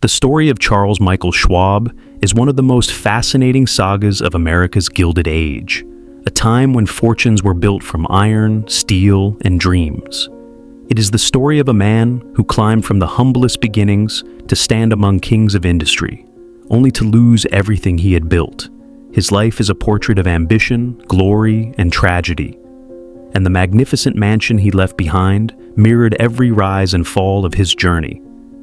The story of Charles Michael Schwab is one of the most fascinating sagas of America's Gilded Age, a time when fortunes were built from iron, steel, and dreams. It is the story of a man who climbed from the humblest beginnings to stand among kings of industry, only to lose everything he had built. His life is a portrait of ambition, glory, and tragedy. And the magnificent mansion he left behind mirrored every rise and fall of his journey.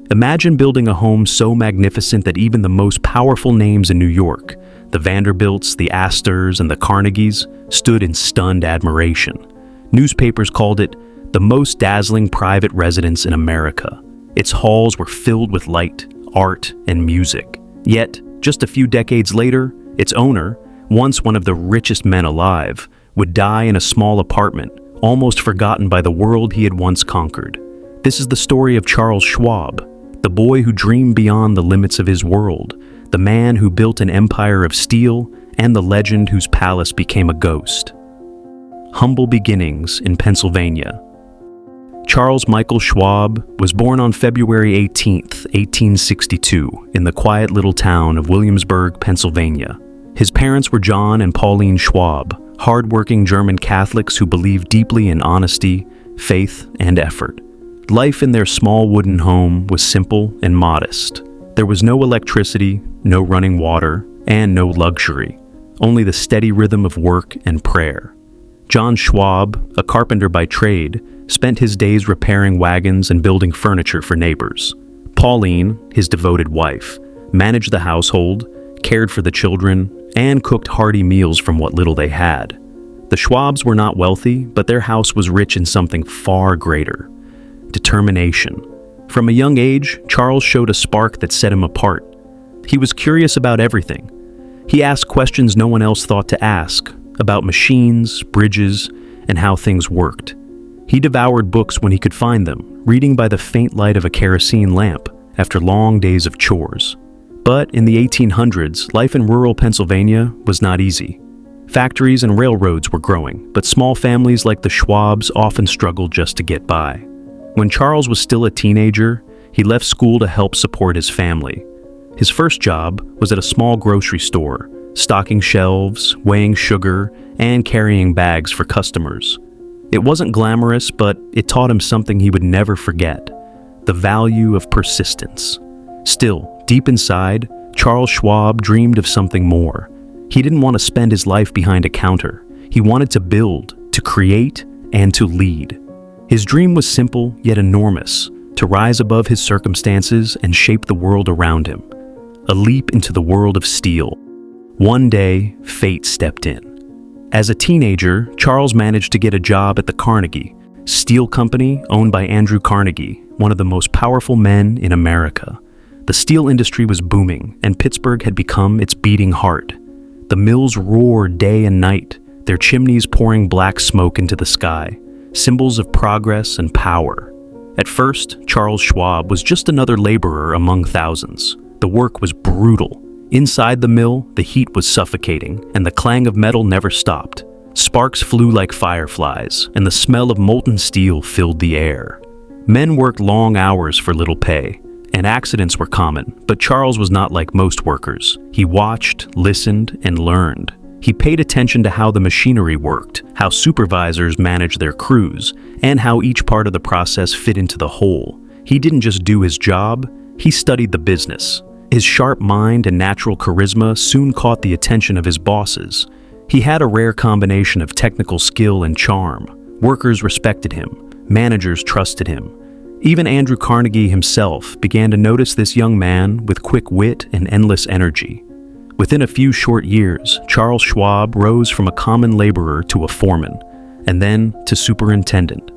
Imagine building a home so magnificent that even the most powerful names in New York, the Vanderbilts, the Astors, and the Carnegies, stood in stunned admiration. Newspapers called it the most dazzling private residence in America. Its halls were filled with light, art, and music. Yet, just a few decades later, its owner, once one of the richest men alive, would die in a small apartment, almost forgotten by the world he had once conquered. This is the story of Charles Schwab, the boy who dreamed beyond the limits of his world, the man who built an empire of steel, and the legend whose palace became a ghost. Humble beginnings in Pennsylvania. Charles Michael Schwab was born on February 18, 1862, in the quiet little town of Williamsburg, Pennsylvania. His parents were John and Pauline Schwab, hard-working German Catholics who believed deeply in honesty, faith, and effort. Life in their small wooden home was simple and modest. There was no electricity, no running water, and no luxury, only the steady rhythm of work and prayer. John Schwab, a carpenter by trade, spent his days repairing wagons and building furniture for neighbors. Pauline, his devoted wife, managed the household, cared for the children, and cooked hearty meals from what little they had. The Schwabs were not wealthy, but their house was rich in something far greater: determination. From a young age, Charles showed a spark that set him apart. He was curious about everything. He asked questions no one else thought to ask, about machines, bridges, and how things worked. He devoured books when he could find them, reading by the faint light of a kerosene lamp after long days of chores. But in the 1800s, life in rural Pennsylvania was not easy. Factories and railroads were growing, but small families like the Schwabs often struggled just to get by. When Charles was still a teenager, he left school to help support his family. His first job was at a small grocery store, stocking shelves, weighing sugar, and carrying bags for customers. It wasn't glamorous, but it taught him something he would never forget: the value of persistence. Still, deep inside, Charles Schwab dreamed of something more. He didn't want to spend his life behind a counter. He wanted to build, to create, and to lead. His dream was simple yet enormous: to rise above his circumstances and shape the world around him. A leap into the world of steel. One day, fate stepped in. As a teenager, Charles managed to get a job at the Carnegie steel company owned by Andrew Carnegie, one of the most powerful men in America. The steel industry was booming, and Pittsburgh had become its beating heart. The mills roared day and night, their chimneys pouring black smoke into the sky, symbols of progress and power. At first, Charles Schwab was just another laborer among thousands. The work was brutal. Inside the mill, the heat was suffocating, and the clang of metal never stopped. Sparks flew like fireflies, and the smell of molten steel filled the air. Men worked long hours for little pay, and accidents were common, but Charles was not like most workers. He watched, listened, and learned. He paid attention to how the machinery worked, how supervisors managed their crews, and how each part of the process fit into the whole. He didn't just do his job, he studied the business. His sharp mind and natural charisma soon caught the attention of his bosses. He had a rare combination of technical skill and charm. Workers respected him. Managers trusted him. Even Andrew Carnegie himself began to notice this young man with quick wit and endless energy. Within a few short years, Charles Schwab rose from a common laborer to a foreman, and then to superintendent.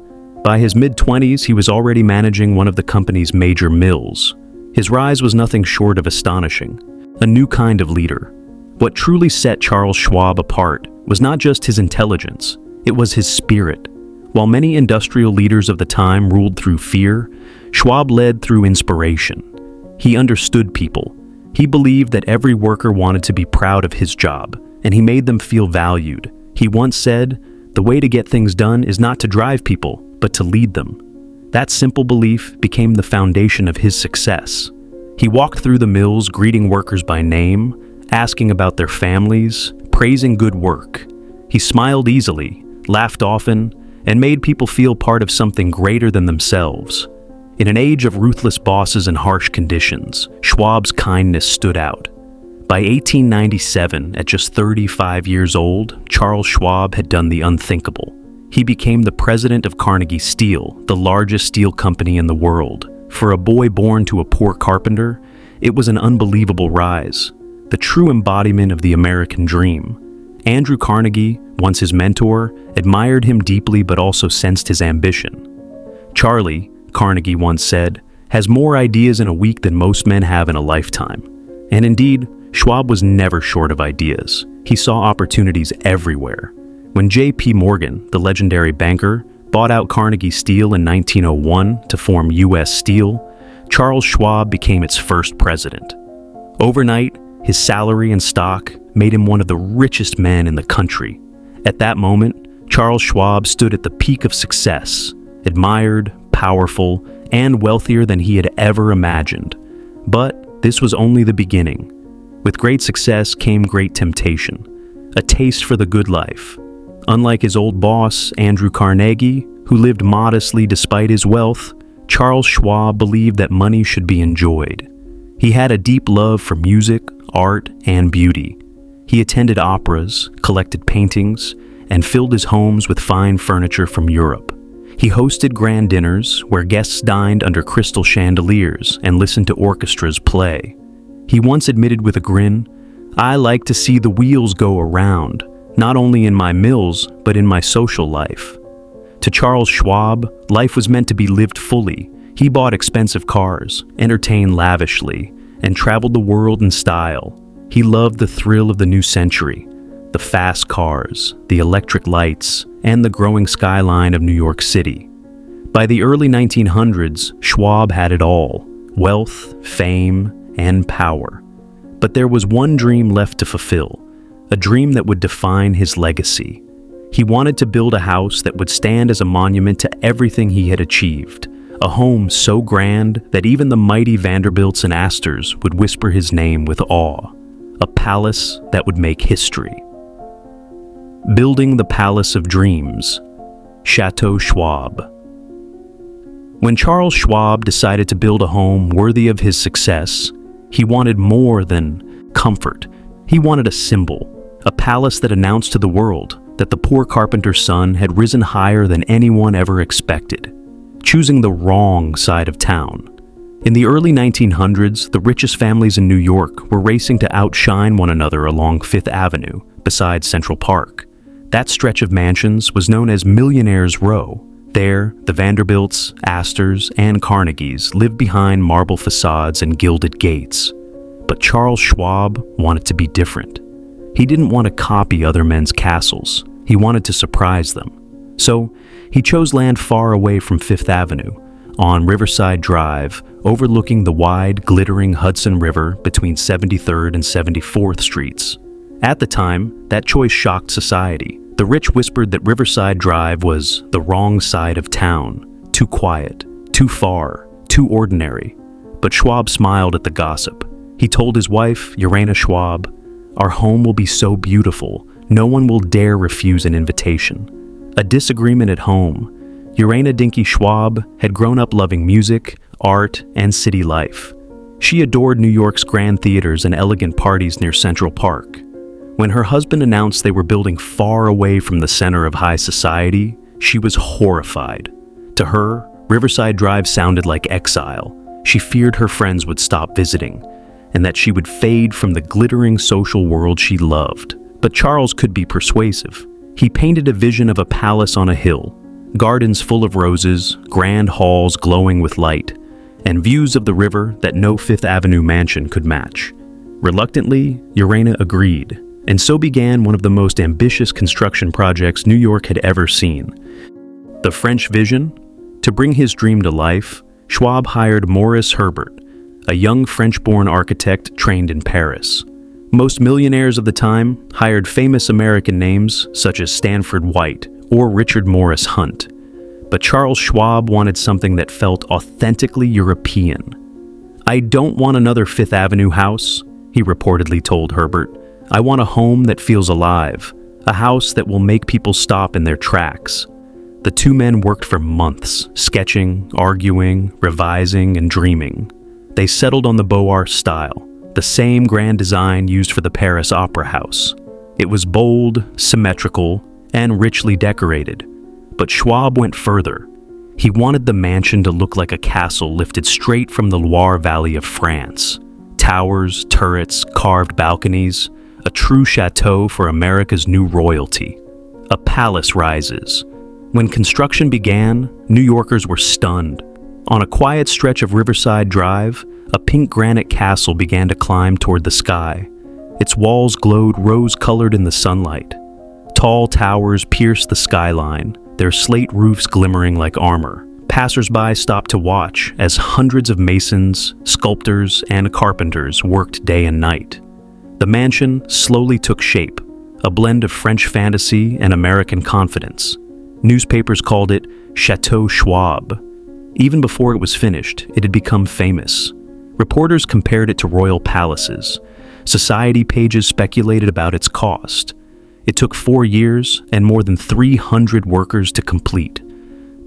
By his mid-20s, he was already managing one of the company's major mills. His rise was nothing short of astonishing. A new kind of leader. What truly set Charles Schwab apart was not just his intelligence, it was his spirit. While many industrial leaders of the time ruled through fear, Schwab led through inspiration. He understood people. He believed that every worker wanted to be proud of his job, and he made them feel valued. He once said, "The way to get things done is not to drive people, but to lead them." That simple belief became the foundation of his success. He walked through the mills greeting workers by name, asking about their families, praising good work. He smiled easily, laughed often, and made people feel part of something greater than themselves. In an age of ruthless bosses and harsh conditions, Schwab's kindness stood out. By 1897, at just 35 years old, Charles Schwab had done the unthinkable. He became the president of Carnegies Steel, the largest steel company in the world. For a boy born to a poor carpenter, it was an unbelievable rise, the true embodiment of the American dream. Andrew Carnegie, once his mentor, admired him deeply but also sensed his ambition. "Charlie," Carnegie once said, "has more ideas in a week than most men have in a lifetime." And indeed, Schwab was never short of ideas. He saw opportunities everywhere. When J.P. Morgan, the legendary banker, bought out Carnegie Steel in 1901 to form U.S. Steel, Charles Schwab became its first president. Overnight, his salary and stock made him one of the richest men in the country. At that moment, Charles Schwab stood at the peak of success, admired, powerful, and wealthier than he had ever imagined. But this was only the beginning. With great success came great temptation, a taste for the good life. Unlike his old boss, Andrew Carnegie, who lived modestly despite his wealth, Charles Schwab believed that money should be enjoyed. He had a deep love for music, art, and beauty. He attended operas, collected paintings, and filled his homes with fine furniture from Europe. He hosted grand dinners where guests dined under crystal chandeliers and listened to orchestras play. He once admitted with a grin, "I like to see the wheels go around, not only in my mills, but in my social life." To Charles Schwab, life was meant to be lived fully. He bought expensive cars, entertained lavishly, and traveled the world in style. He loved the thrill of the new century, the fast cars, the electric lights, and the growing skyline of New York City. By the early 1900s, Schwab had it all: wealth, fame, and power. But there was one dream left to fulfill, a dream that would define his legacy. He wanted to build a house that would stand as a monument to everything he had achieved, a home so grand that even the mighty Vanderbilts and Astors would whisper his name with awe, a palace that would make history. Building the Palace of Dreams, Chateau Schwab. When Charles Schwab decided to build a home worthy of his success, he wanted more than comfort. He wanted a symbol, a palace that announced to the world that the poor carpenter's son had risen higher than anyone ever expected, choosing the wrong side of town. In the early 1900s, the richest families in New York were racing to outshine one another along Fifth Avenue, beside Central Park. That stretch of mansions was known as Millionaire's Row. There, the Vanderbilts, Astors, and Carnegies lived behind marble facades and gilded gates. But Charles Schwab wanted to be different. He didn't want to copy other men's castles. He wanted to surprise them. So, he chose land far away from Fifth Avenue, on Riverside Drive, overlooking the wide, glittering Hudson River between 73rd and 74th Streets. At the time, that choice shocked society. The rich whispered that Riverside Drive was the wrong side of town, too quiet, too far, too ordinary. But Schwab smiled at the gossip. He told his wife, Urena Schwab, "Our home will be so beautiful, no one will dare refuse an invitation." A disagreement at home. Urena Dinky Schwab had grown up loving music, art, and city life. She adored New York's grand theaters and elegant parties near Central Park. When her husband announced they were building far away from the center of high society, she was horrified. To her, Riverside Drive sounded like exile. She feared her friends would stop visiting, and that she would fade from the glittering social world she loved. But Charles could be persuasive. He painted a vision of a palace on a hill, gardens full of roses, grand halls glowing with light, and views of the river that no Fifth Avenue mansion could match. Reluctantly, Urena agreed, and so began one of the most ambitious construction projects New York had ever seen. The French vision? To bring his dream to life, Schwab hired Maurice Herbert, a young French-born architect trained in Paris. Most millionaires of the time hired famous American names such as Stanford White or Richard Morris Hunt. But Charles Schwab wanted something that felt authentically European. "I don't want another Fifth Avenue house," he reportedly told Herbert. "I want a home that feels alive, a house that will make people stop in their tracks." The two men worked for months, sketching, arguing, revising, and dreaming. They settled on the Beaux Arts style, the same grand design used for the Paris Opera House. It was bold, symmetrical, and richly decorated. But Schwab went further. He wanted the mansion to look like a castle lifted straight from the Loire Valley of France. Towers, turrets, carved balconies, a true chateau for America's new royalty. A palace rises. When construction began, New Yorkers were stunned. On a quiet stretch of Riverside Drive, a pink granite castle began to climb toward the sky. Its walls glowed rose-colored in the sunlight. Tall towers pierced the skyline, their slate roofs glimmering like armor. Passers-by stopped to watch as hundreds of masons, sculptors, and carpenters worked day and night. The mansion slowly took shape, a blend of French fantasy and American confidence. Newspapers called it Chateau Schwab. Even before it was finished, it had become famous. Reporters compared it to royal palaces. Society pages speculated about its cost. It took 4 years and more than 300 workers to complete.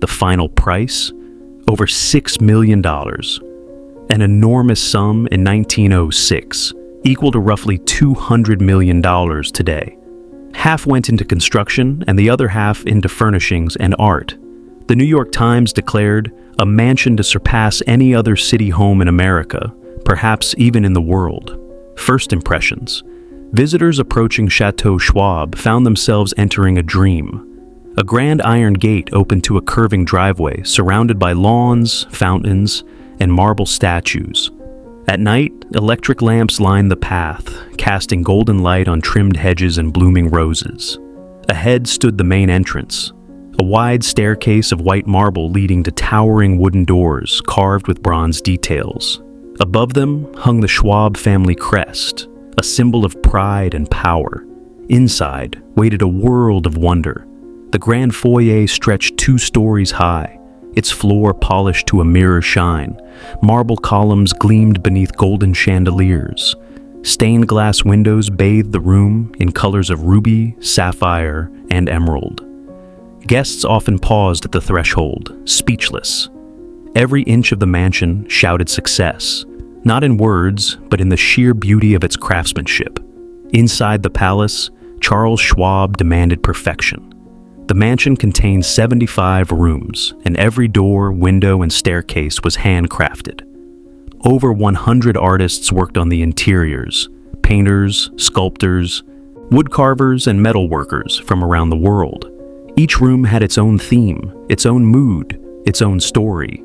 The final price? Over $6 million. An enormous sum in 1906, equal to roughly $200 million today. Half went into construction and the other half into furnishings and art. The New York Times declared a mansion to surpass any other city home in America, perhaps even in the world. First impressions. Visitors approaching Chateau Schwab found themselves entering a dream. A grand iron gate opened to a curving driveway surrounded by lawns, fountains, and marble statues. At night, electric lamps lined the path, casting golden light on trimmed hedges and blooming roses. Ahead stood the main entrance, a wide staircase of white marble leading to towering wooden doors carved with bronze details. Above them hung the Schwab family crest, a symbol of pride and power. Inside waited a world of wonder. The grand foyer stretched 2 stories high, its floor polished to a mirror shine. Marble columns gleamed beneath golden chandeliers. Stained glass windows bathed the room in colors of ruby, sapphire, and emerald. Guests often paused at the threshold, speechless. Every inch of the mansion shouted success, not in words, but in the sheer beauty of its craftsmanship. Inside the palace, Charles Schwab demanded perfection. The mansion contained 75 rooms, and every door, window, and staircase was handcrafted. Over 100 artists worked on the interiors, painters, sculptors, woodcarvers, and metalworkers from around the world. Each room had its own theme, its own mood, its own story.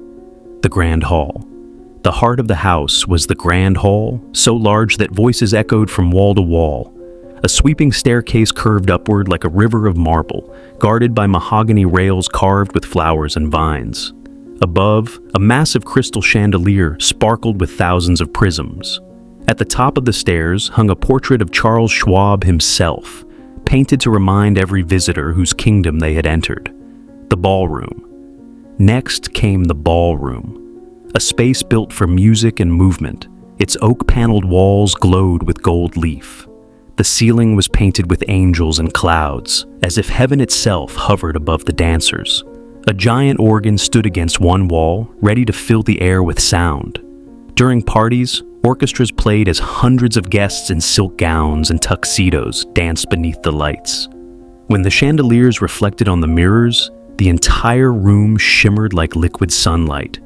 The Grand Hall. The heart of the house was the Grand Hall, so large that voices echoed from wall to wall. A sweeping staircase curved upward like a river of marble, guarded by mahogany rails carved with flowers and vines. Above, a massive crystal chandelier sparkled with thousands of prisms. At the top of the stairs hung a portrait of Charles Schwab himself, painted to remind every visitor whose kingdom they had entered. The ballroom. Next came the ballroom, a space built for music and movement. Its oak-paneled walls glowed with gold leaf. The ceiling was painted with angels and clouds, as if heaven itself hovered above the dancers. A giant organ stood against one wall, ready to fill the air with sound. During parties, orchestras played as hundreds of guests in silk gowns and tuxedos danced beneath the lights. When the chandeliers reflected on the mirrors, the entire room shimmered like liquid sunlight.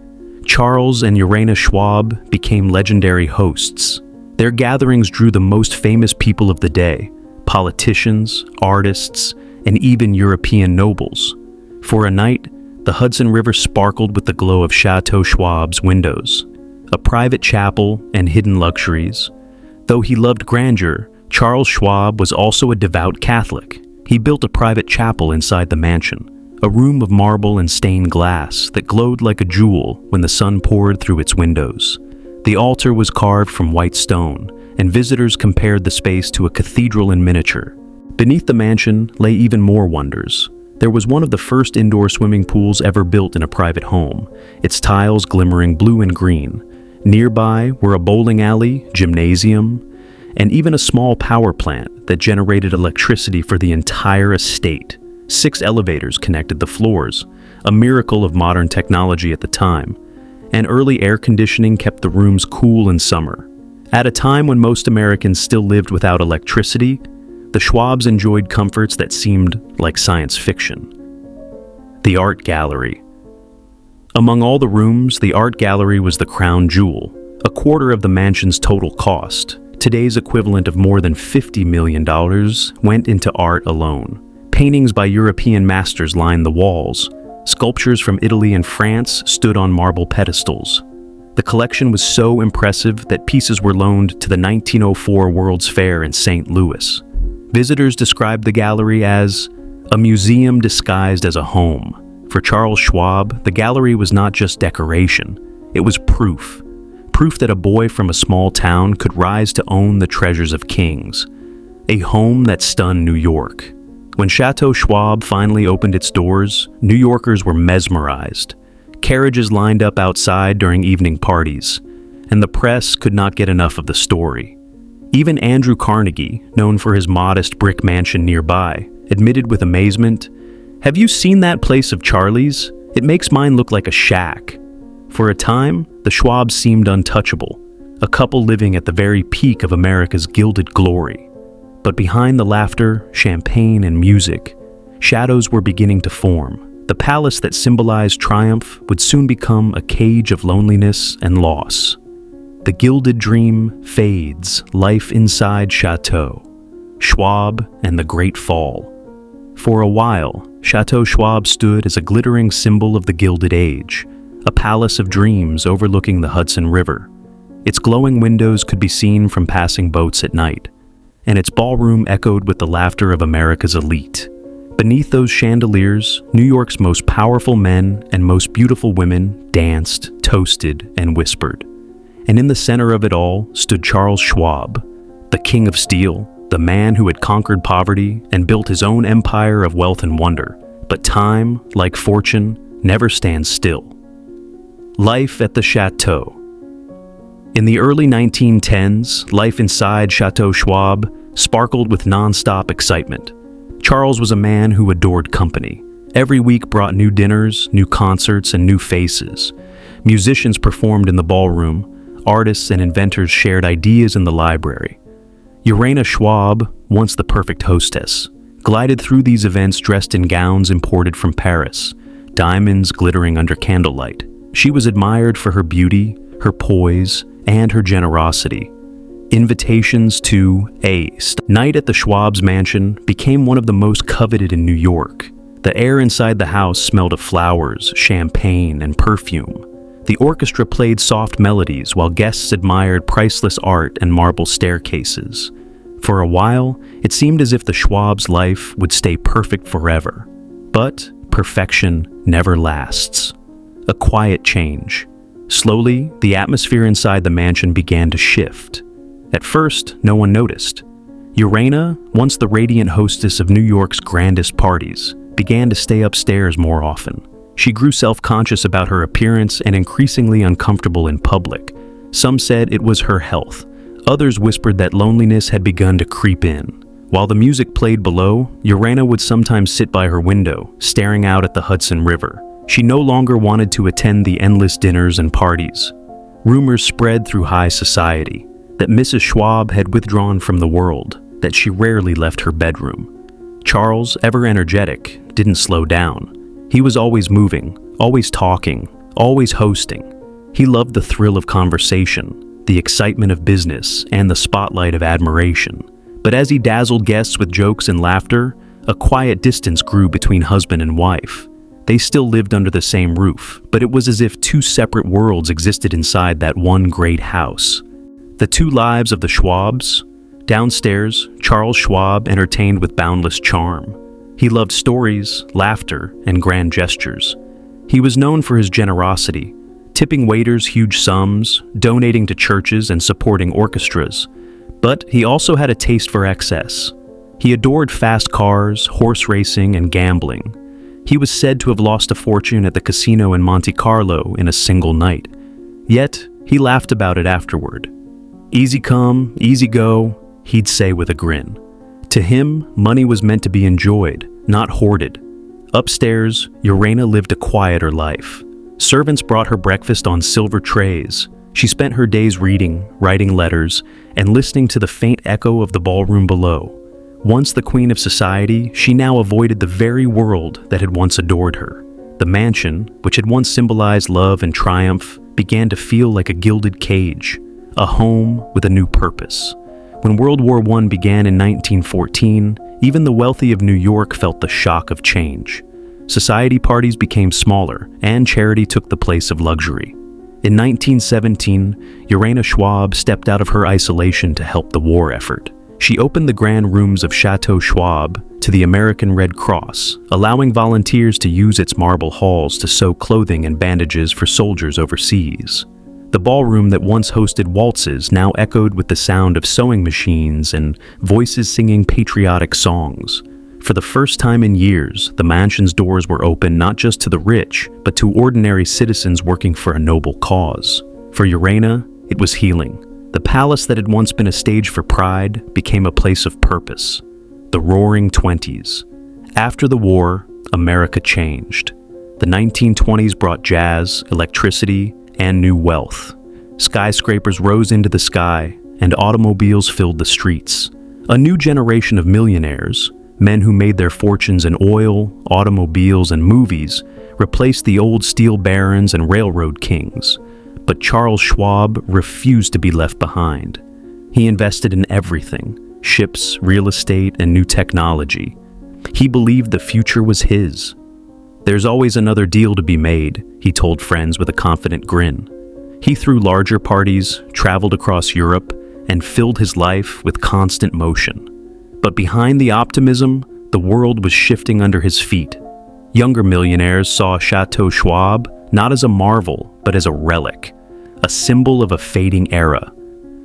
Charles and Urena Schwab became legendary hosts. Their gatherings drew the most famous people of the day, politicians, artists, and even European nobles. For a night, the Hudson River sparkled with the glow of Chateau Schwab's windows, a private chapel and hidden luxuries. Though he loved grandeur, Charles Schwab was also a devout Catholic. He built a private chapel inside the mansion, a room of marble and stained glass that glowed like a jewel when the sun poured through its windows. The altar was carved from white stone, and visitors compared the space to a cathedral in miniature. Beneath the mansion lay even more wonders. There was one of the first indoor swimming pools ever built in a private home, its tiles glimmering blue and green. Nearby were a bowling alley, gymnasium, and even a small power plant that generated electricity for the entire estate. 6 elevators connected the floors, a miracle of modern technology at the time, and early air conditioning kept the rooms cool in summer. At a time when most Americans still lived without electricity, the Schwabs enjoyed comforts that seemed like science fiction. The art gallery. Among all the rooms, the art gallery was the crown jewel, a quarter of the mansion's total cost. Today's equivalent of more than $50 million went into art alone. Paintings by European masters lined the walls. Sculptures from Italy and France stood on marble pedestals. The collection was so impressive that pieces were loaned to the 1904 World's Fair in St. Louis. Visitors described the gallery as a museum disguised as a home. For Charles Schwab, the gallery was not just decoration, it was proof. Proof that a boy from a small town could rise to own the treasures of kings. A home that stunned New York. When Chateau Schwab finally opened its doors, New Yorkers were mesmerized. Carriages lined up outside during evening parties, and the press could not get enough of the story. Even Andrew Carnegie, known for his modest brick mansion nearby, admitted with amazement, "Have you seen that place of Charlie's? It makes mine look like a shack." For a time, the Schwabs seemed untouchable, a couple living at the very peak of America's gilded glory. But behind the laughter, champagne, and music, shadows were beginning to form. The palace that symbolized triumph would soon become a cage of loneliness and loss. The gilded dream fades, life inside Chateau. Schwab and the Great Fall. For a while, Chateau Schwab stood as a glittering symbol of the Gilded Age, a palace of dreams overlooking the Hudson River. Its glowing windows could be seen from passing boats at night, and its ballroom echoed with the laughter of America's elite. Beneath those chandeliers, New York's most powerful men and most beautiful women danced, toasted, and whispered. And in the center of it all stood Charles Schwab, the King of Steel, the man who had conquered poverty and built his own empire of wealth and wonder. But time, like fortune, never stands still. Life at the Chateau. In the early 1910s, life inside Chateau Schwab sparkled with non-stop excitement. Charles was a man who adored company. Every week brought new dinners, new concerts, and new faces. Musicians performed in the ballroom. Artists and inventors shared ideas in the library. Urania Schwab, once the perfect hostess, glided through these events dressed in gowns imported from Paris, diamonds glittering under candlelight. She was admired for her beauty, her poise, and her generosity. Invitations to a night at the Schwab's mansion became one of the most coveted in New York. The air inside the house smelled of flowers, champagne, and perfume. The orchestra played soft melodies while guests admired priceless art and marble staircases. For a while, it seemed as if the Schwab's life would stay perfect forever. But perfection never lasts. A quiet change. Slowly, the atmosphere inside the mansion began to shift. At first, no one noticed. Urania, once the radiant hostess of New York's grandest parties, began to stay upstairs more often. She grew self-conscious about her appearance and increasingly uncomfortable in public. Some said it was her health. Others whispered that loneliness had begun to creep in. While the music played below, Urania would sometimes sit by her window, staring out at the Hudson River. She no longer wanted to attend the endless dinners and parties. Rumors spread through high society that Mrs. Schwab had withdrawn from the world, that she rarely left her bedroom. Charles, ever energetic, didn't slow down. He was always moving, always talking, always hosting. He loved the thrill of conversation, the excitement of business, and the spotlight of admiration. But as he dazzled guests with jokes and laughter, a quiet distance grew between husband and wife. They still lived under the same roof, but it was as if two separate worlds existed inside that one great house. The two lives of the Schwabs. Downstairs, Charles Schwab entertained with boundless charm. He loved stories, laughter, and grand gestures. He was known for his generosity, tipping waiters huge sums, donating to churches, and supporting orchestras. But he also had a taste for excess. He adored fast cars, horse racing, and gambling. He was said to have lost a fortune at the casino in Monte Carlo in a single night. Yet, He laughed about it afterward. "Easy come, easy go," he'd say with a grin. To him, money was meant to be enjoyed, not hoarded. Upstairs, Urania lived a quieter life. Servants brought her breakfast on silver trays. She spent her days reading, writing letters, and listening to the faint echo of the ballroom below. Once the queen of society, she now avoided the very world that had once adored her. The mansion, which had once symbolized love and triumph, began to feel like a gilded cage, a home with a new purpose. When World War I began in 1914, even the wealthy of New York felt the shock of change. Society parties became smaller, and charity took the place of luxury. In 1917, Urania Schwab stepped out of her isolation to help the war effort. She opened the grand rooms of Chateau Schwab to the American Red Cross, allowing volunteers to use its marble halls to sew clothing and bandages for soldiers overseas. The ballroom that once hosted waltzes now echoed with the sound of sewing machines and voices singing patriotic songs. For the first time in years, the mansion's doors were open not just to the rich, but to ordinary citizens working for a noble cause. For Urania, it was healing. The palace that had once been a stage for pride became a place of purpose. The Roaring Twenties. After the war, America changed. The 1920s brought jazz, electricity, and new wealth. Skyscrapers rose into the sky, and automobiles filled the streets. A new generation of millionaires, men who made their fortunes in oil, automobiles, and movies, replaced the old steel barons and railroad kings. But Charles Schwab refused to be left behind. He invested in everything: ships, real estate, and new technology. He believed the future was his. "There's always another deal to be made," he told friends with a confident grin. He threw larger parties, traveled across Europe, and filled his life with constant motion. But behind the optimism, the world was shifting under his feet. Younger millionaires saw Chateau Schwab not as a marvel, but as a relic, a symbol of a fading era.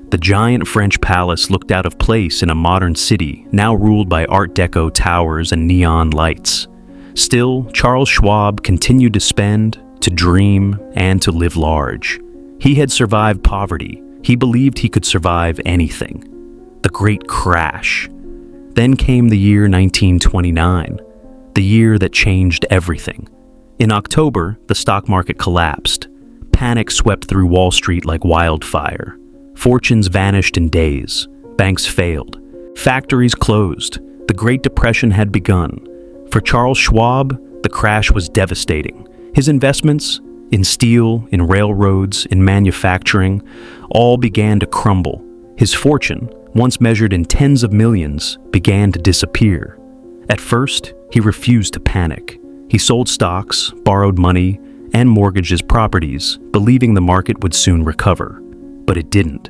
The giant French palace looked out of place in a modern city, now ruled by Art Deco towers and neon lights. Still, Charles Schwab continued to spend, to dream, and to live large. He had survived poverty. He believed he could survive anything. The Great Crash. Then came the year 1929, the year that changed everything. In October, the stock market collapsed. Panic swept through Wall Street like wildfire. Fortunes vanished in days. Banks failed. Factories closed. The Great Depression had begun. For Charles Schwab, the crash was devastating. His investments in steel, in railroads, in manufacturing, all began to crumble. His fortune, once measured in tens of millions, began to disappear. At first, he refused to panic. He sold stocks, borrowed money, and mortgaged his properties, believing the market would soon recover. But it didn't.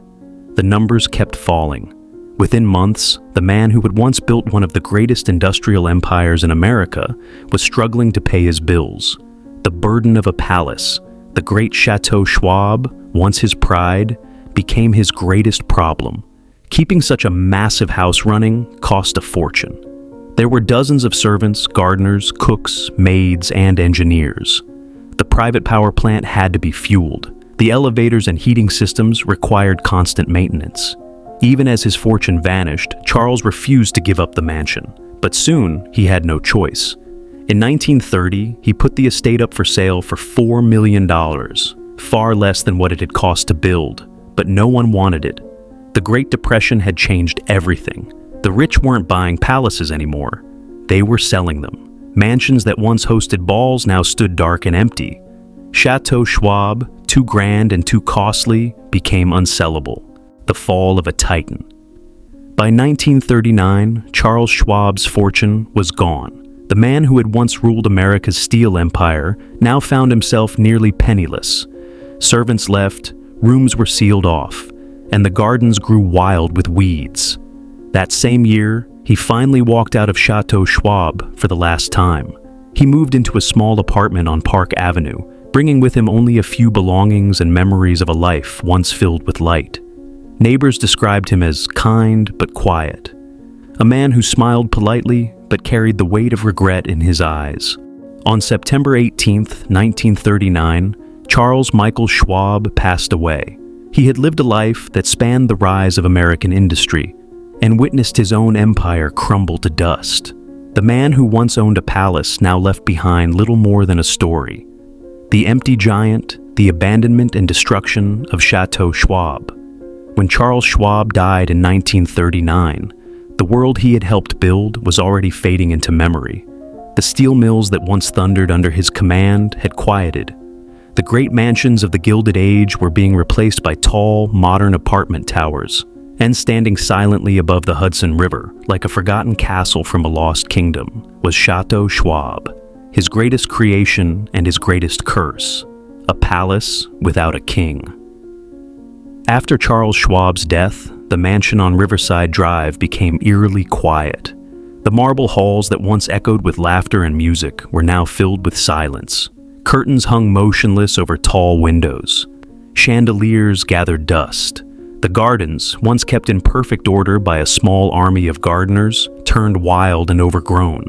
The numbers kept falling. Within months, the man who had once built one of the greatest industrial empires in America was struggling to pay his bills. The burden of a palace, the great Chateau Schwab, once his pride, became his greatest problem. Keeping such a massive house running cost a fortune. There were dozens of servants, gardeners, cooks, maids, and engineers. The private power plant had to be fueled. The elevators and heating systems required constant maintenance. Even as his fortune vanished, Charles refused to give up the mansion. But soon, he had no choice. In 1930, he put the estate up for sale for $4 million, far less than what it had cost to build. But no one wanted it. The Great Depression had changed everything. The rich weren't buying palaces anymore. They were selling them. Mansions that once hosted balls now stood dark and empty. Chateau Schwab, too grand and too costly, became unsellable. The fall of a titan. By 1939, Charles Schwab's fortune was gone. The man who had once ruled America's steel empire now found himself nearly penniless. Servants left, rooms were sealed off, and the gardens grew wild with weeds. That same year, he finally walked out of Chateau Schwab for the last time. He moved into a small apartment on Park Avenue, bringing with him only a few belongings and memories of a life once filled with light. Neighbors described him as kind but quiet, a man who smiled politely but carried the weight of regret in his eyes. On September 18, 1939, Charles Michael Schwab passed away. He had lived a life that spanned the rise of American industry and witnessed his own empire crumble to dust. The man who once owned a palace now left behind little more than a story. The empty giant, the abandonment and destruction of Chateau Schwab. When Charles Schwab died in 1939, the world he had helped build was already fading into memory. The steel mills that once thundered under his command had quieted. The great mansions of the Gilded Age were being replaced by tall, modern apartment towers, and standing silently above the Hudson River, like a forgotten castle from a lost kingdom, was Chateau Schwab, his greatest creation and his greatest curse, a palace without a king. After Charles Schwab's death, the mansion on Riverside Drive became eerily quiet. The marble halls that once echoed with laughter and music were now filled with silence. Curtains hung motionless over tall windows. Chandeliers gathered dust. The gardens, once kept in perfect order by a small army of gardeners, turned wild and overgrown.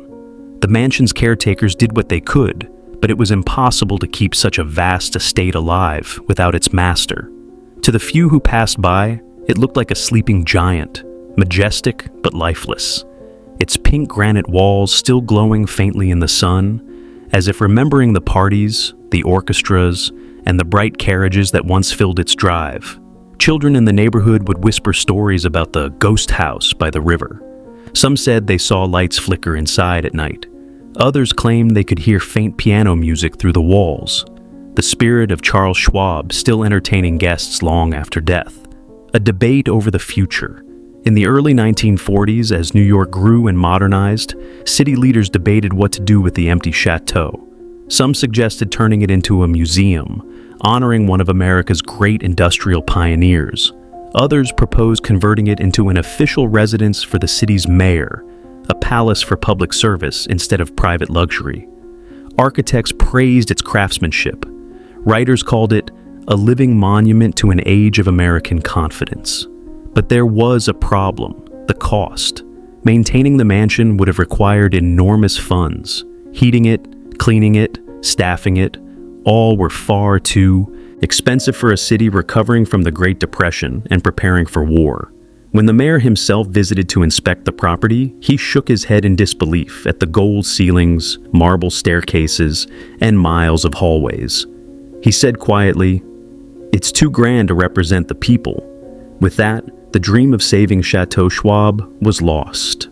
The mansion's caretakers did what they could, but it was impossible to keep such a vast estate alive without its master. To the few who passed by, it looked like a sleeping giant, majestic but lifeless. Its pink granite walls still glowing faintly in the sun, as if remembering the parties, the orchestras, and the bright carriages that once filled its drive. Children in the neighborhood would whisper stories about the ghost house by the river. Some said they saw lights flicker inside at night. Others claimed they could hear faint piano music through the walls. The spirit of Charles Schwab still entertaining guests long after death. A debate over the future. In the early 1940s, as New York grew and modernized, city leaders debated what to do with the empty chateau. Some suggested turning it into a museum, honoring one of America's great industrial pioneers. Others proposed converting it into an official residence for the city's mayor, a palace for public service instead of private luxury. Architects praised its craftsmanship. Writers called it a living monument to an age of American confidence. But there was a problem: the cost. Maintaining the mansion would have required enormous funds. Heating it, cleaning it, staffing it, all were far too expensive for a city recovering from the Great Depression and preparing for war. When the mayor himself visited to inspect the property, he shook his head in disbelief at the gold ceilings, marble staircases, and miles of hallways. He said quietly, "It's too grand to represent the people." With that, the dream of saving Chateau Schwab was lost.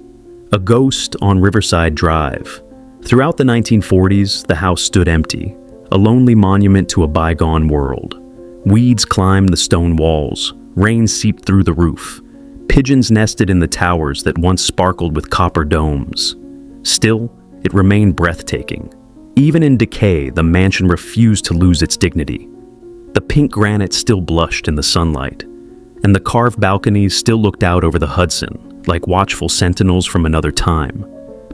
A ghost on Riverside Drive. Throughout the 1940s, the house stood empty, a lonely monument to a bygone world. Weeds climbed the stone walls, rain seeped through the roof. Pigeons nested in the towers that once sparkled with copper domes. Still, it remained breathtaking. Even in decay, the mansion refused to lose its dignity. The pink granite still blushed in the sunlight, and the carved balconies still looked out over the Hudson, like watchful sentinels from another time.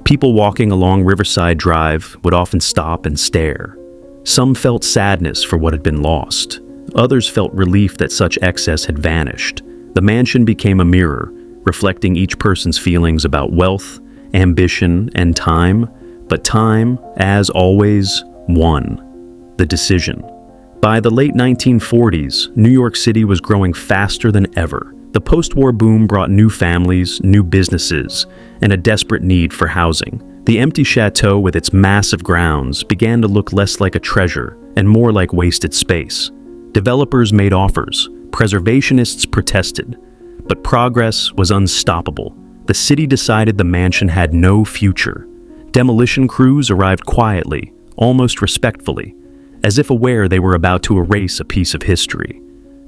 People walking along Riverside Drive would often stop and stare. Some felt sadness for what had been lost. Others felt relief that such excess had vanished. The mansion became a mirror, reflecting each person's feelings about wealth, ambition, and time. But time, as always, won the decision. By the late 1940s, New York City was growing faster than ever. The post-war boom brought new families, new businesses, and a desperate need for housing. The empty chateau with its massive grounds began to look less like a treasure and more like wasted space. Developers made offers, preservationists protested, but progress was unstoppable. The city decided the mansion had no future. Demolition crews arrived quietly, almost respectfully, as if aware they were about to erase a piece of history.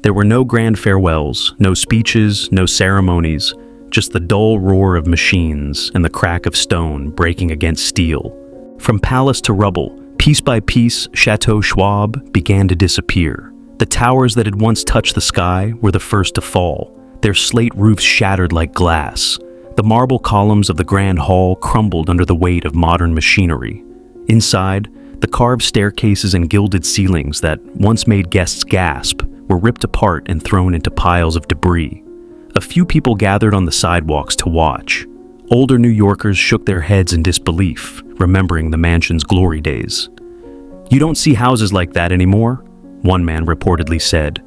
There were no grand farewells, no speeches, no ceremonies, just the dull roar of machines and the crack of stone breaking against steel. From palace to rubble, piece by piece, Chateau Schwab began to disappear. The towers that had once touched the sky were the first to fall, their slate roofs shattered like glass. The marble columns of the grand hall crumbled under the weight of modern machinery. Inside, the carved staircases and gilded ceilings that once made guests gasp were ripped apart and thrown into piles of debris. A few people gathered on the sidewalks to watch. Older New Yorkers shook their heads in disbelief, remembering the mansion's glory days. "You don't see houses like that anymore," one man reportedly said.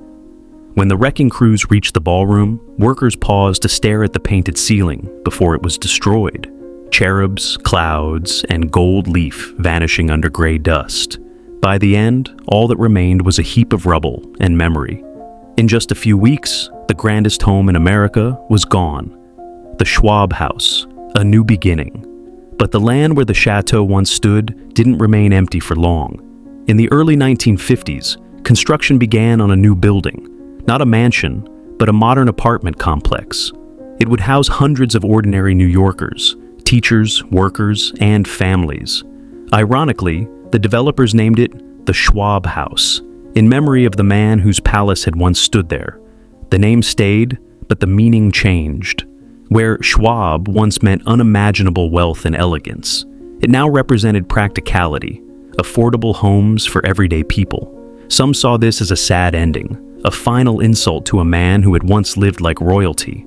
When the wrecking crews reached the ballroom, workers paused to stare at the painted ceiling before it was destroyed. Cherubs, clouds, and gold leaf vanishing under gray dust. By the end, all that remained was a heap of rubble and memory. In just a few weeks, the grandest home in America was gone. The Schwab House, a new beginning. But the land where the chateau once stood didn't remain empty for long. In the early 1950s, construction began on a new building. Not a mansion, but a modern apartment complex. It would house hundreds of ordinary New Yorkers, teachers, workers, and families. Ironically, the developers named it the Schwab House, in memory of the man whose palace had once stood there. The name stayed, but the meaning changed. Where Schwab once meant unimaginable wealth and elegance, it now represented practicality, affordable homes for everyday people. Some saw this as a sad ending, a final insult to a man who had once lived like royalty.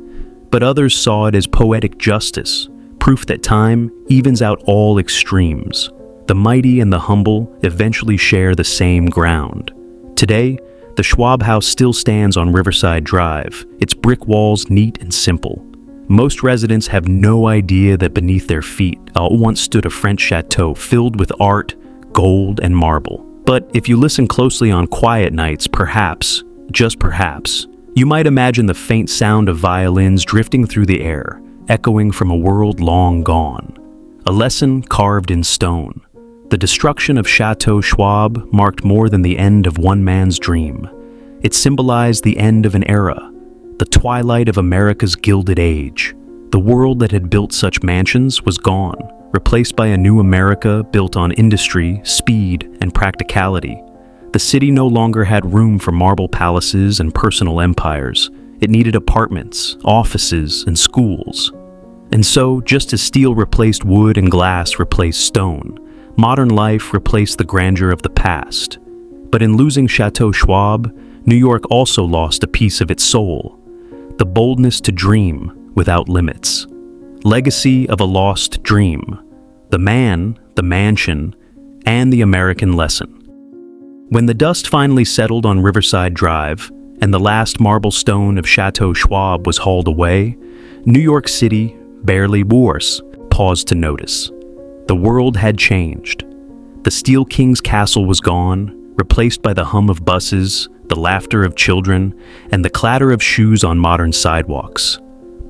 But others saw it as poetic justice, proof that time evens out all extremes. The mighty and the humble eventually share the same ground. Today, the Schwab House still stands on Riverside Drive, its brick walls neat and simple. Most residents have no idea that beneath their feet once stood a French chateau filled with art, gold, and marble. But if you listen closely on quiet nights, perhaps, just perhaps, you might imagine the faint sound of violins drifting through the air, echoing from a world long gone. A lesson carved in stone. The destruction of Chateau Schwab marked more than the end of one man's dream. It symbolized the end of an era, the twilight of America's Gilded Age. The world that had built such mansions was gone, replaced by a new America built on industry, speed, and practicality. The city no longer had room for marble palaces and personal empires. It needed apartments, offices, and schools. And so, just as steel replaced wood and glass replaced stone, modern life replaced the grandeur of the past. But in losing Chateau Schwab, New York also lost a piece of its soul. The boldness to dream without limits. Legacy of a lost dream. The man, the mansion, and the American lesson. When the dust finally settled on Riverside Drive, and the last marble stone of Chateau Schwab was hauled away, New York City, barely worse, paused to notice. The world had changed. The Steel King's castle was gone, replaced by the hum of buses, the laughter of children, and the clatter of shoes on modern sidewalks.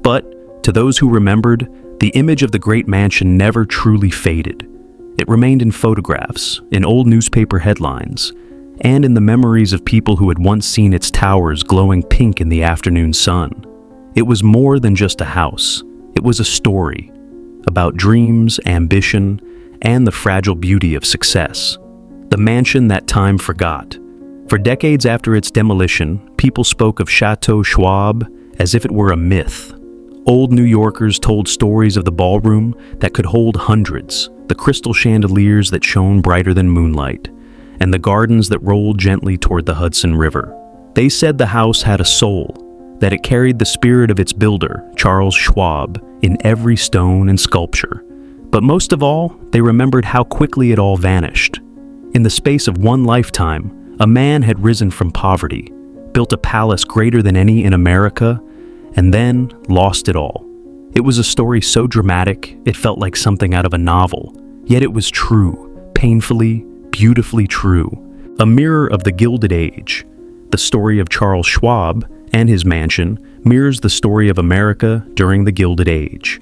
But, to those who remembered, the image of the great mansion never truly faded. It remained in photographs, in old newspaper headlines, and in the memories of people who had once seen its towers glowing pink in the afternoon sun. It was more than just a house. It was a story about dreams, ambition, and the fragile beauty of success. The mansion that time forgot. For decades after its demolition, people spoke of Chateau Schwab as if it were a myth. Old New Yorkers told stories of the ballroom that could hold hundreds, the crystal chandeliers that shone brighter than moonlight, and the gardens that rolled gently toward the Hudson River. They said the house had a soul, that it carried the spirit of its builder, Charles Schwab, in every stone and sculpture. But most of all, they remembered how quickly it all vanished. In the space of one lifetime, a man had risen from poverty, built a palace greater than any in America, and then lost it all. It was a story so dramatic, it felt like something out of a novel. Yet it was true, painfully, beautifully true. A mirror of the Gilded Age. The story of Charles Schwab and his mansion mirrors the story of America during the Gilded Age.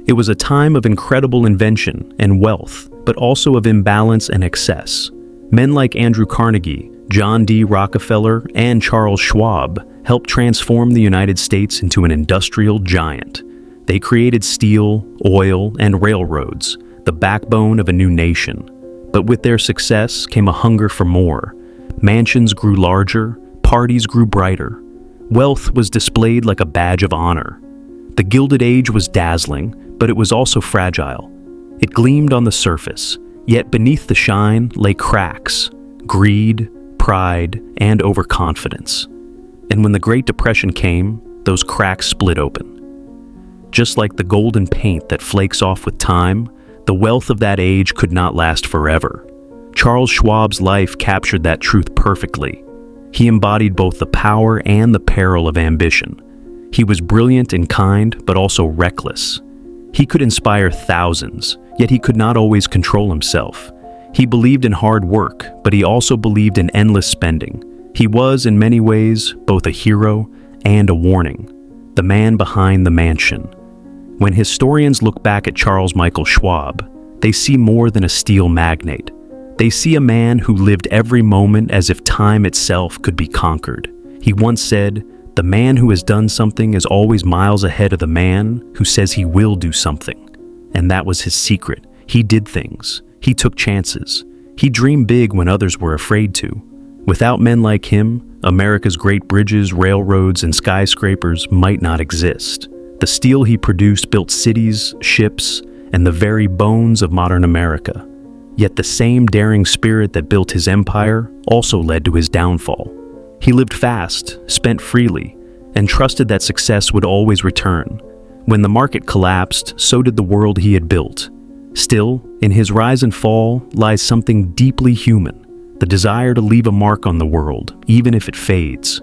It was a time of incredible invention and wealth, but also of imbalance and excess. Men like Andrew Carnegie, John D. Rockefeller, and Charles Schwab helped transform the United States into an industrial giant. They created steel, oil, and railroads, the backbone of a new nation. But with their success came a hunger for more. Mansions grew larger, parties grew brighter. Wealth was displayed like a badge of honor. The Gilded Age was dazzling, but it was also fragile. It gleamed on the surface, yet beneath the shine lay cracks, greed, pride, and overconfidence. And when the Great Depression came, those cracks split open. Just like the golden paint that flakes off with time, the wealth of that age could not last forever. Charles Schwab's life captured that truth perfectly. He embodied both the power and the peril of ambition. He was brilliant and kind, but also reckless. He could inspire thousands, yet he could not always control himself. He believed in hard work, but he also believed in endless spending. He was, in many ways, both a hero and a warning, the man behind the mansion. When historians look back at Charles Michael Schwab, they see more than a steel magnate. They see a man who lived every moment as if time itself could be conquered. He once said, "The man who has done something is always miles ahead of the man who says he will do something." And that was his secret. He did things. He took chances. He dreamed big when others were afraid to. Without men like him, America's great bridges, railroads, and skyscrapers might not exist. The steel he produced built cities, ships, and the very bones of modern America. Yet the same daring spirit that built his empire also led to his downfall. He lived fast, spent freely, and trusted that success would always return. When the market collapsed, so did the world he had built. Still, in his rise and fall lies something deeply human, the desire to leave a mark on the world, even if it fades.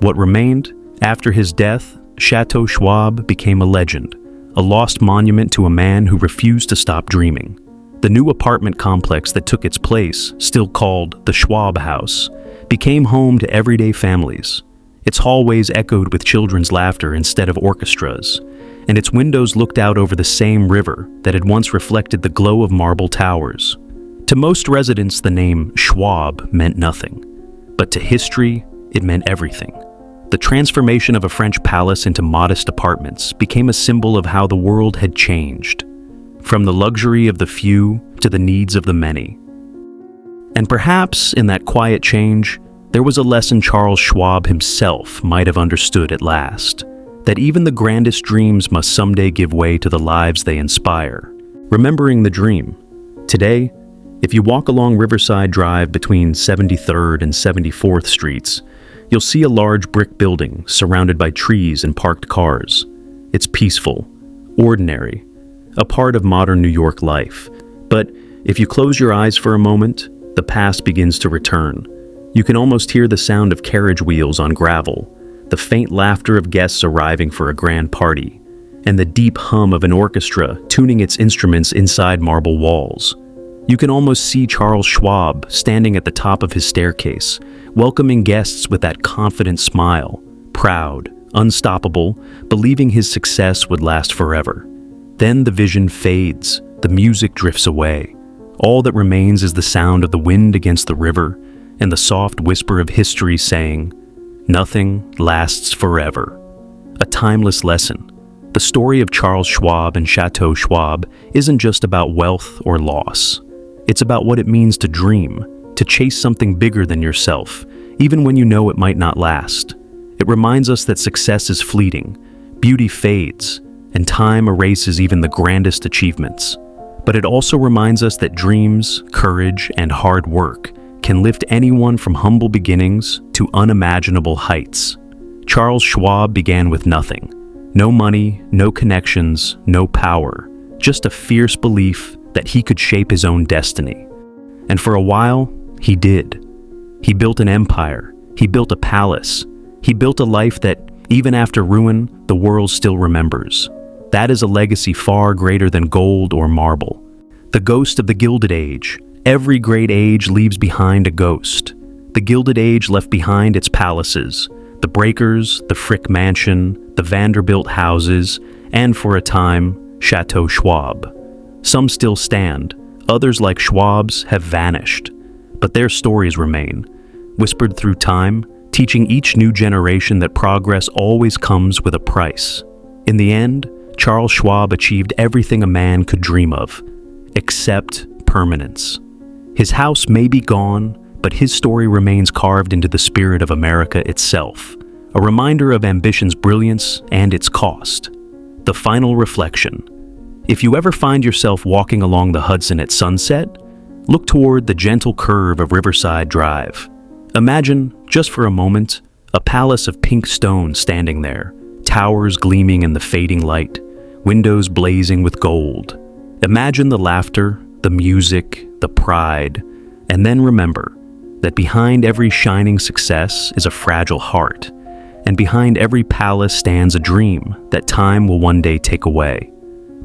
What remained? After his death, Chateau Schwab became a legend, a lost monument to a man who refused to stop dreaming. The new apartment complex that took its place, still called the Schwab House, became home to everyday families. Its hallways echoed with children's laughter instead of orchestras, and its windows looked out over the same river that had once reflected the glow of marble towers. To most residents, the name Schwab meant nothing, but to history, it meant everything. The transformation of a French palace into modest apartments became a symbol of how the world had changed, from the luxury of the few to the needs of the many. And perhaps in that quiet change, there was a lesson Charles Schwab himself might have understood at last, that even the grandest dreams must someday give way to the lives they inspire. Remembering the dream. Today, if you walk along Riverside Drive between 73rd and 74th Streets, you'll see a large brick building surrounded by trees and parked cars. It's peaceful, ordinary, a part of modern New York life. But if you close your eyes for a moment, the past begins to return. You can almost hear the sound of carriage wheels on gravel, the faint laughter of guests arriving for a grand party, and the deep hum of an orchestra tuning its instruments inside marble walls. You can almost see Charles Schwab standing at the top of his staircase, welcoming guests with that confident smile, proud, unstoppable, believing his success would last forever. Then the vision fades, the music drifts away. All that remains is the sound of the wind against the river and the soft whisper of history saying, "Nothing lasts forever." A timeless lesson. The story of Charles Schwab and Chateau Schwab isn't just about wealth or loss. It's about what it means to dream, to chase something bigger than yourself, even when you know it might not last. It reminds us that success is fleeting, beauty fades, and time erases even the grandest achievements. But it also reminds us that dreams, courage, and hard work can lift anyone from humble beginnings to unimaginable heights. Charles Schwab began with nothing. No money, no connections, no power, just a fierce belief that he could shape his own destiny. And for a while, he did. He built an empire. He built a palace. He built a life that, even after ruin, the world still remembers. That is a legacy far greater than gold or marble. The ghost of the Gilded Age. Every great age leaves behind a ghost. The Gilded Age left behind its palaces, the Breakers, the Frick Mansion, the Vanderbilt houses, and for a time, Chateau Schwab. Some still stand, others like Schwab's have vanished, but their stories remain, whispered through time, teaching each new generation that progress always comes with a price. In the end, Charles Schwab achieved everything a man could dream of, except permanence. His house may be gone, but his story remains carved into the spirit of America itself, a reminder of ambition's brilliance and its cost. The final reflection. If you ever find yourself walking along the Hudson at sunset, look toward the gentle curve of Riverside Drive. Imagine, just for a moment, a palace of pink stone standing there, towers gleaming in the fading light, windows blazing with gold. Imagine the laughter, the music, the pride, and then remember, that behind every shining success is a fragile heart, and behind every palace stands a dream that time will one day take away.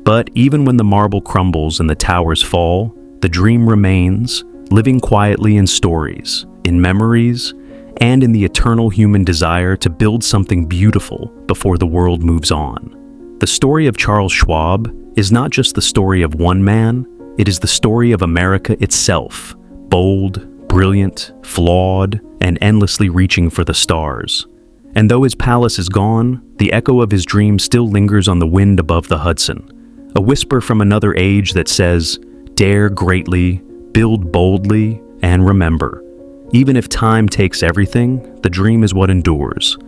But even when the marble crumbles and the towers fall, the dream remains, living quietly in stories, in memories, and in the eternal human desire to build something beautiful before the world moves on. The story of Charles Schwab is not just the story of one man, it is the story of America itself, bold, brilliant, flawed, and endlessly reaching for the stars. And though his palace is gone, the echo of his dream still lingers on the wind above the Hudson, a whisper from another age that says, "Dare greatly, build boldly, and remember, even if time takes everything, the dream is what endures."